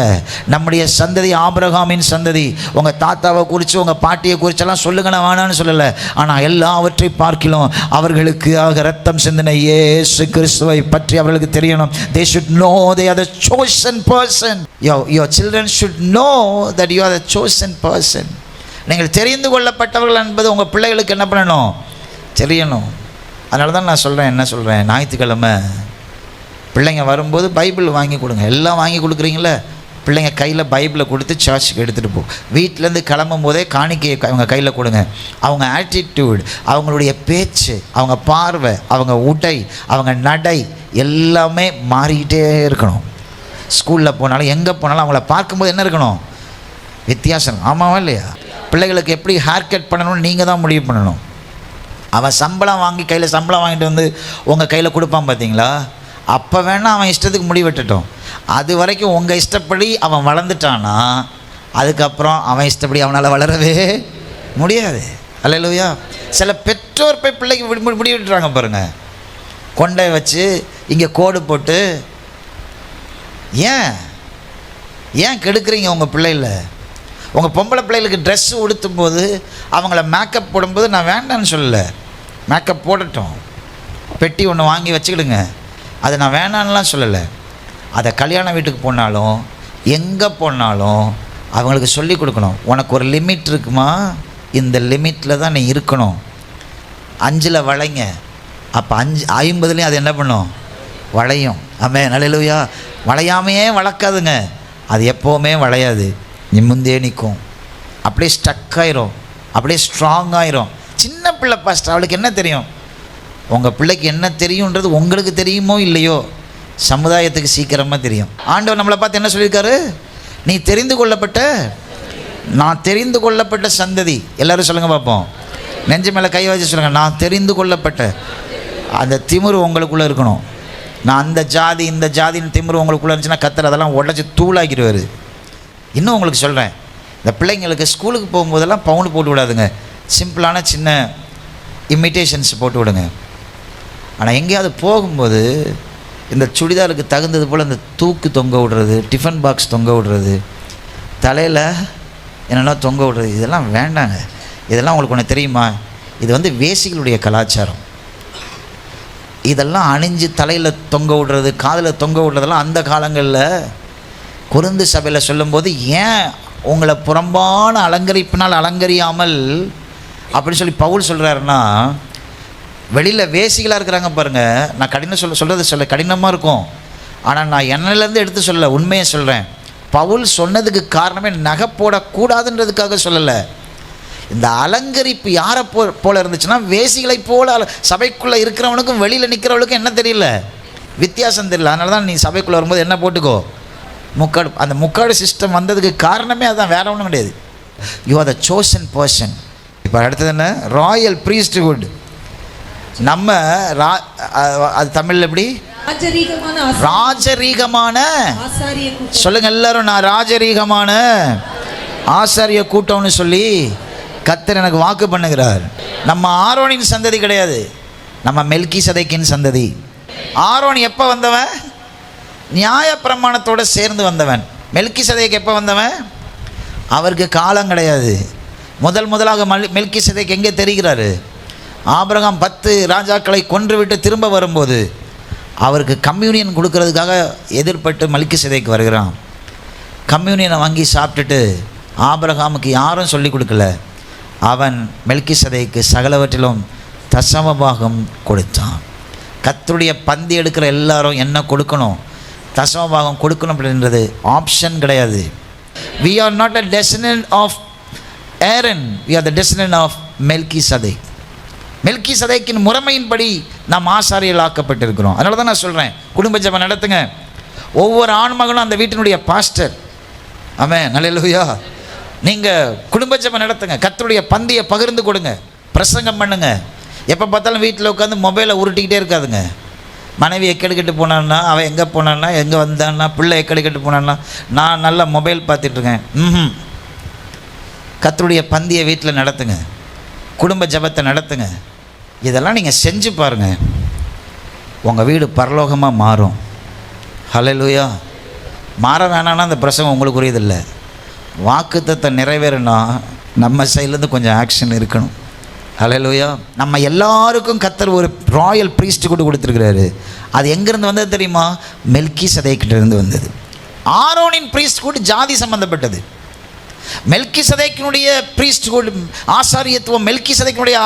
நம்முடைய சந்ததி ஆபிரகாமின் சந்ததி. உங்கள் தாத்தாவை குறித்து உங்கள் பாட்டியை குறிச்செல்லாம் சொல்லுங்க, நான் வேணான்னு சொல்லலை. ஆனால் எல்லாவற்றை பார்க்கலாம் அவர்களுக்கு ரத்தம் சிந்தின இயேசு கிறிஸ்துவை பற்றி அவர்களுக்கு தெரியணும். They should know they are the chosen person. Your children should know that you are the chosen person. நீங்கள் தெரிந்து கொள்ளப்பட்டவர்கள் என்பது உங்கள் பிள்ளைகளுக்கு என்ன பண்ணணும்? தெரியணும். அதனால தான் நான் சொல்கிறேன், என்ன சொல்கிறேன், ஞாயிற்றுக்கிழமை பிள்ளைங்க வரும்போது பைபிள் வாங்கி கொடுங்க. எல்லாம் வாங்கி கொடுக்குறீங்களே, பிள்ளைங்க கையில் பைபிளை கொடுத்து சர்ச்சுக்கு எடுத்துகிட்டு போ. வீட்டிலேருந்து கிளம்பும் போதே காணிக்கையை அவங்க கையில் கொடுங்க. அவங்க ஆட்டிடியூட், அவங்களுடைய பேச்சு, அவங்க பார்வை, அவங்க உடை, அவங்க நடை எல்லாமே மாறிக்கிட்டே இருக்கணும். ஸ்கூலில் போனாலும் எங்கே போனாலும் அவங்கள பார்க்கும்போது என்ன இருக்கணும்? வித்தியாசம். ஆமாவா இல்லையா? பிள்ளைகளுக்கு எப்படி ஹேர் கட் பண்ணணும்னு நீங்கள் தான் முடிவு பண்ணணும். அவன் சம்பளம் வாங்கி கையில் சம்பளம் வாங்கிட்டு வந்து உங்கள் கையில் கொடுப்பான் பார்த்தீங்களா? அப்போ வேணால் அவன் இஷ்டத்துக்கு முடி வெட்டட்டும். அது வரைக்கும் உங்கள் இஷ்டப்படி அவன் வளர்ந்துட்டானா அதுக்கப்புறம் அவன் இஷ்டப்படி அவனால் வளரவே முடியாது. அல்லேலூயா. சில பெற்றோர் போய் பிள்ளைக்கு முடி வெட்டுறாங்க பாருங்கள், கொண்டை வச்சு இங்கே கோடு போட்டு. ஏன் கெடுக்குறீங்க உங்கள் பிள்ளைகள? உங்கள் பொம்பளை பிள்ளைகளுக்கு ட்ரெஸ்ஸு உடுத்தும் போது அவங்கள மேக்கப் போடும்போது நான் வேண்டான்னு சொல்லலை, மேக்கப் போடட்டும், பெட்டி ஒன்று வாங்கி வச்சுக்கிடுங்க, அதை நான் வேணான்னுலாம் சொல்லலை. அதை கல்யாண வீட்டுக்கு போனாலும் எங்கே போனாலும் அவங்களுக்கு சொல்லி கொடுக்கணும், உனக்கு ஒரு லிமிட் இருக்குமா, இந்த லிமிட்டில் தான் நீ இருக்கணும். 5ல் வளைங்க, அப்போ 50லேயும் அது என்ன பண்ணும்? வளையும். ஆமென், அல்லேலூயா. வளையாமையே வளர்க்காதுங்க, அது எப்போவுமே வளையாது, நிமிர்ந்தே நிற்கும். அப்படியே ஸ்டக் ஆயிரும், அப்படியே ஸ்ட்ராங் ஆயிரும். சின்ன பிள்ளை பாஸ்டர், அவளுக்கு என்ன தெரியும்? உங்கள் பிள்ளைக்கு என்ன தெரியுன்றது உங்களுக்கு தெரியுமோ இல்லையோ, சமுதாயத்துக்கு சீக்கிரமாக தெரியும். ஆண்டவர் நம்மளை பார்த்து என்ன சொல்லியிருக்காரு? நீ தெரிந்து கொள்ளப்பட்ட, நான் தெரிந்து கொள்ளப்பட்ட சந்ததி. எல்லோரும் சொல்லுங்கள் பார்ப்போம். நெஞ்சு மேலே கை வச்சு சொல்லுங்கள், நான் தெரிந்து கொள்ளப்பட்ட. அந்த திமிரு உங்களுக்குள்ளே இருக்கணும். நான் அந்த ஜாதி இந்த ஜாதின்னு திமிரு உங்களுக்குள்ளே இருந்துச்சுன்னா கர்த்தர் அதெல்லாம் உடச்சி தூளாக்கிடுவார். இன்னும் உங்களுக்கு சொல்கிறேன், இந்த பிள்ளைங்களுக்கு ஸ்கூலுக்கு போகும்போதெல்லாம் பவுன் போட்டு விடாதுங்க, சிம்பிளான சின்ன இமிட்டேஷன்ஸ் போட்டு விடுங்க. ஆனால் எங்கேயாவது போகும்போது இந்த சுடிதாருக்கு தகுந்தது போல் இந்த தூக்கு தொங்க விடுறது, டிஃபன் பாக்ஸ் தொங்க விடுறது, தலையில் என்னென்னா தொங்க விடுறது, இதெல்லாம் வேண்டாங்க. இதெல்லாம் உங்களுக்கு ஒன்று தெரியுமா? இது வேசிகளுடைய கலாச்சாரம். இதெல்லாம் அணிஞ்சு தலையில் தொங்க விடுறது, காதில் தொங்க விடுறதெல்லாம் அந்த காலங்களில் கொரிந்து சபையில் சொல்லும்போது, ஏன் உங்களை புறம்பான அலங்கரிப்பினால் அலங்கரியாமல் அப்படின்னு சொல்லி பவுல் சொல்கிறாருன்னா, வெளியில் வேசிகளாக இருக்கிறாங்க பாருங்கள். நான் சொல்கிறது கடினமாக இருக்கும், ஆனால் நான் என்னிலேருந்து எடுத்து சொல்ல, உண்மையை சொல்கிறேன். பவுல் சொன்னதுக்கு காரணமே நகை போடக்கூடாதுன்றதுக்காக சொல்லலை. இந்த அலங்கரிப்பு யாரை போல இருந்துச்சுன்னா, வேசிகளை போல. சபைக்குள்ளே இருக்கிறவனுக்கும் வெளியில் நிற்கிறவளுக்கும் என்ன தெரியல, வித்தியாசம் தெரியல. அதனால தான் நீ சபைக்குள்ளே வரும்போது என்ன போட்டுக்கோ, முக்காடு. அந்த முக்காடு சிஸ்டம் வந்ததுக்கு காரணமே அதுதான், வேற ஒன்றும் கிடையாது. You are the chosen person. இப்போ அடுத்தது என்ன? Royal priesthood. நம்ம அது தமிழில் எப்படி? ராஜரீகமான. சொல்லுங்க எல்லாரும், நான் ராஜரீகமான ஆசாரிய கூட்டம்னு சொல்லி கர்த்தர் எனக்கு வாக்கு பண்ணுகிறார். நம்ம ஆரோனின் சந்ததி கிடையாது, நம்ம மெல்கிசதேக்கின் சந்ததி. ஆரோன் எப்போ வந்தவன்? நியாய பிரமாணத்தோடு சேர்ந்து வந்தவன். மெல்கிசதேக் எப்போ வந்தவன்? அவருக்கு காலம் கிடையாது. முதலாக மெல்கிசதேக் எங்கே தெரிகிறாரு? ஆபிரகாம் 10 ராஜாக்களை கொன்றுவிட்டு திரும்ப வரும்போது அவருக்கு கம்யூனியன் கொடுக்கறதுக்காக எதிர்பட்டு மெல்கிசதேக் வருகிறான். கம்யூனியனை வாங்கி சாப்பிட்டுட்டு ஆபிரகாமுக்கு யாரும் சொல்லி கொடுக்கல. அவன் மெல்கிசதேக்கு சகலவற்றிலும் தசமபாகம் கொடுத்தான். கர்த்தருடைய பந்தி எடுக்கிற எல்லாரும் என்ன கொடுக்கணும்? தசமபாகம் கொடுக்கணும் அப்படின்றது ஆப்ஷன் கிடையாது. We are not a descendant of Aaron, we are the descendant of மெல்கிசதேக். மெல்கிசதேக்கின் முறைமையின்படி நாம் ஆசாரியர்கள் ஆக்கப்பட்டிருக்கிறோம். அதனால தான் நான் சொல்கிறேன், குடும்ப ஜெபம் நடத்துங்க. ஒவ்வொரு ஆண்மகனும் அந்த வீட்டினுடைய பாஸ்டர். ஆமென், அல்லேலூயா. நீங்கள் குடும்ப ஜெபம் நடத்துங்க, கர்த்தருடைய பந்தியை பகிர்ந்து கொடுங்க, பிரசங்கம் பண்ணுங்க. எப்போ பார்த்தாலும் வீட்டில் உட்காந்து மொபைலை உருட்டிக்கிட்டே இருக்காதுங்க. மனைவி எக்கெடுக்கிட்டு போனான்னா, அவன் எங்கே போனான்னா, எங்கே வந்தான்னா, பிள்ளை எக்கெடுக்கிட்டு போனான்னா, நான் நல்லா மொபைல் பார்த்துட்ருக்கேன். கர்த்தருடைய பந்தியை வீட்டில் நடத்துங்க, குடும்ப ஜெபத்தை நடத்துங்க. இதெல்லாம் நீங்கள் செஞ்சு பாருங்கள், உங்கள் வீடு பரலோகமாக மாறும். ஹல்லேலூயா. மாற வேணான்னா அந்த பிரசங்கம் உங்களுக்கு புரியுதில்லை. வாக்குத்தத்தை நிறைவேறினா நம்ம சைட்லேருந்து கொஞ்சம் ஆக்ஷன் இருக்கணும். ஹல்லேலூயா. நம்ம எல்லாருக்கும் கர்த்தர் ஒரு ராயல் ப்ரீஸ்ட்ஹுட் கொடுத்துருக்கிறாரு. அது எங்கேருந்து வந்தது தெரியுமா? மெல்கிசதேக்கிட்டேருந்து வந்தது. ஆரோனின் ப்ரீஸ்ட்ஹுட் ஜாதி சம்பந்தப்பட்டது. மெல்கிசதேக்கினுடைய ப்ரீஸ்ட்ஹுட் ஆசாரியத்துவம், மெல்கிசதேக்கினுடைய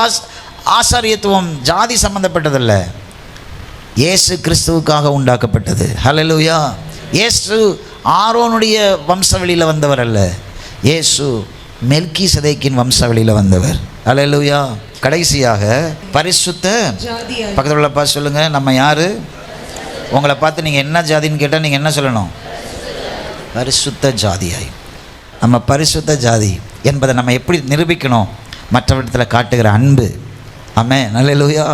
ஆசாரியத்துவம் ஜாதி சம்பந்தப்பட்டதல்ல, இயேசு கிறிஸ்துவுக்காக உண்டாக்கப்பட்டது. ஹல்லேலூயா. இயேசு ஆரோனுடைய வம்சவெளியில் வந்தவர் அல்ல, இயேசு மெல்கிசதேக்கின் வம்சவெளியில் வந்தவர். ஹல்லேலூயா. கடைசியாக பரிசுத்த ஜாதியாய். பக்கத்தில் உள்ள பார்த்து சொல்லுங்கள், நம்ம யார்? உங்களை பார்த்து நீங்கள் என்ன ஜாதின்னு கேட்டால் நீங்கள் என்ன சொல்லணும்? பரிசுத்த ஜாதியாய். நம்ம பரிசுத்த ஜாதி என்பதை நம்ம எப்படி நிரூபிக்கணும்? மற்றவரிடத்தில் காட்டுகிற அன்பு. ஆமென், அல்லேலூயா.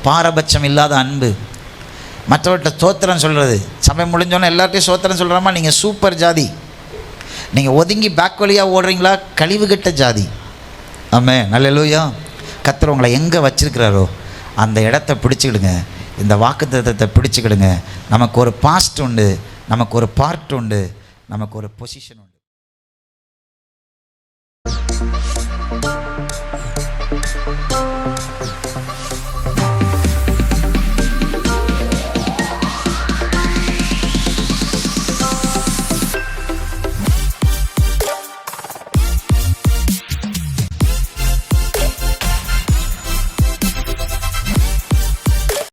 பாரபட்சம் இல்லாத அன்பு. மற்றவர்கிட்ட சோத்திரம் சொல்கிறது. சபை முடிஞ்சோன்னே எல்லார்ட்டையும் சோத்திரம் சொல்கிறாமா? நீங்கள் சூப்பர் ஜாதி. நீங்கள் ஒதுங்கி பேக் வழியாக ஓடுறீங்களா? கழிவுகட்ட ஜாதி. ஆமென், அல்லேலூயா. கர்த்தர் உங்களை எங்கே வச்சிருக்கிறாரோ அந்த இடத்த பிடிச்சிக்கிடுங்க, இந்த வாக்குத்தத்தத்தை பிடிச்சிக்கிடுங்க. நமக்கு ஒரு பாஸ்ட் உண்டு, நமக்கு ஒரு பார்ட் உண்டு, நமக்கு ஒரு பொசிஷன் உண்டு.